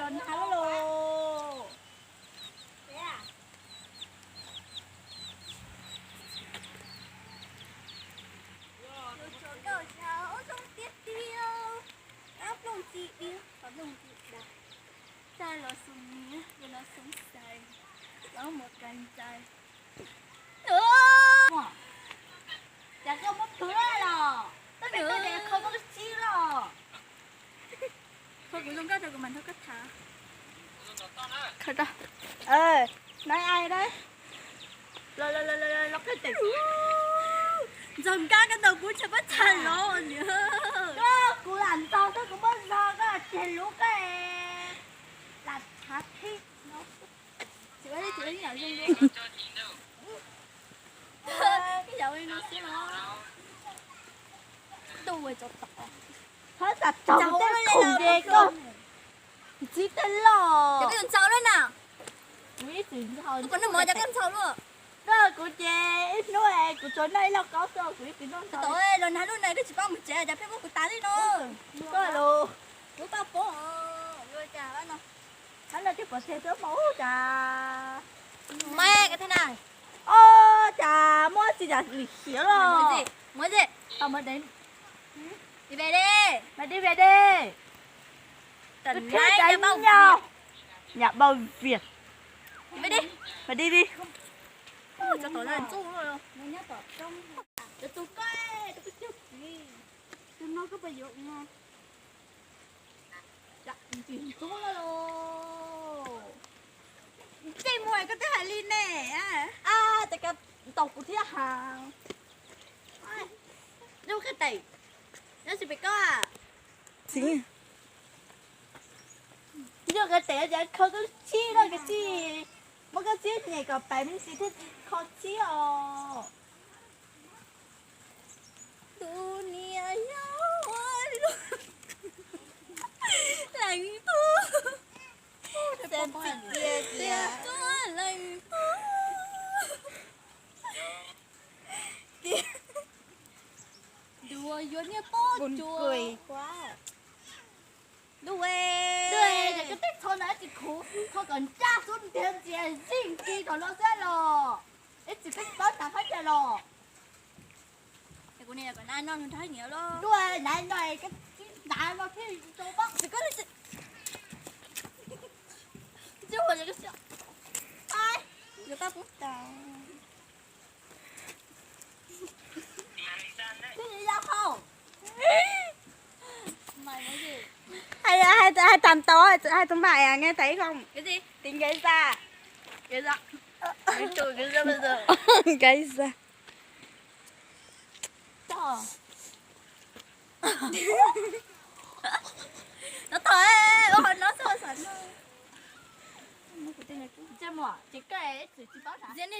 lần halo lô. Thế à? Đồ chỗ đồ cháu trong tiết tiêu. Áp lồng chị đi, có lồng chị đã. Cha là súng nhé, và là súng dài. Có một cánh dài. Chả có mất thứ rồi. Tôi để không có chi rồi. Thôi cũng không có được của mình thôi cất thả. Thật à? Nói ai đấy? Lo cái tỉnh. Dòng ca cái đầu cũng chưa bắt thành lo nữa. Cô làm to tôi cũng bắt ra cái tiền lũ cái là thả thi nó. Chị ơi nhỏ dung đi. Cái dạo này nó xí nó. Đâu rồi cho tỏ. Hết là chồng tên khủng ghê cơ. Chỉ tên lò. Cho cái con cháu đó nào. Quý chuyện thôi. Con nó mở cho con cháu luôn. Đó của chị ít nói của chỗ này là có rồi quý chuyện nó. Tối lần hai lúc này nó chỉ bao một trẻ để Facebook của ta đi nó. Có luôn. Của ba phố. Rồi chà nó. Hắn là chứ có xe tớ mẫu chà. Mẹ cái thế này. Chà mua gì chà lịch xỉa rồi. Mua gì? Tao mới đến. Đi về đi. Mày đi về đi. Tần gái nhà bao nhau. Nhà bao Việt. Đi về đi. Mày đi đi. Cho tao lên chú rồi. Mày nhớ tao trong. Cho tôi coi. Tôi có gì. Tôi nói có bây giờ nha. Dạ, chuyện chú rồi. Chị mua có tới Hải Linh nè. Tại cái tàu của thiên hàng. Đâu cái tỷ. Nó sẽ bị có à? Chính. Nhưng cái tỷ là không có chi đâu cái chi. Mà cái chi này có phải mình chỉ thích khó chi à. Dunia nhau lạnh thu. Xem kia có lạnh thu. Đùa dối như bố chùa. Cười quá. Đùa để cái tích thôi là chỉ khổ. Không cần cha xuống tiền tiền xin kỳ còn nó sẽ lò. Ít chỉ tích bớt ta phải chơi lò. Cái của này là còn ai non hơn thấy nhiều đó. Đùa này cái đại nó khi cho bác thì có đi. Chứ hồi này cái sợ. Ai? Người ta cũng chào. Cái gì ra không? Mày nói gì? Hai tầm to, hai tầm bài à, nghe thấy không? Cái gì? Tính cái ra. Cái ra. Cái trời cái ra bây giờ. Cái ra. Trời. Nó thôi, nó sơ sẵn thôi. Nó của tên là chú. Chơi mỏ, chỉ cái chỉ báo trả. Diễn đi.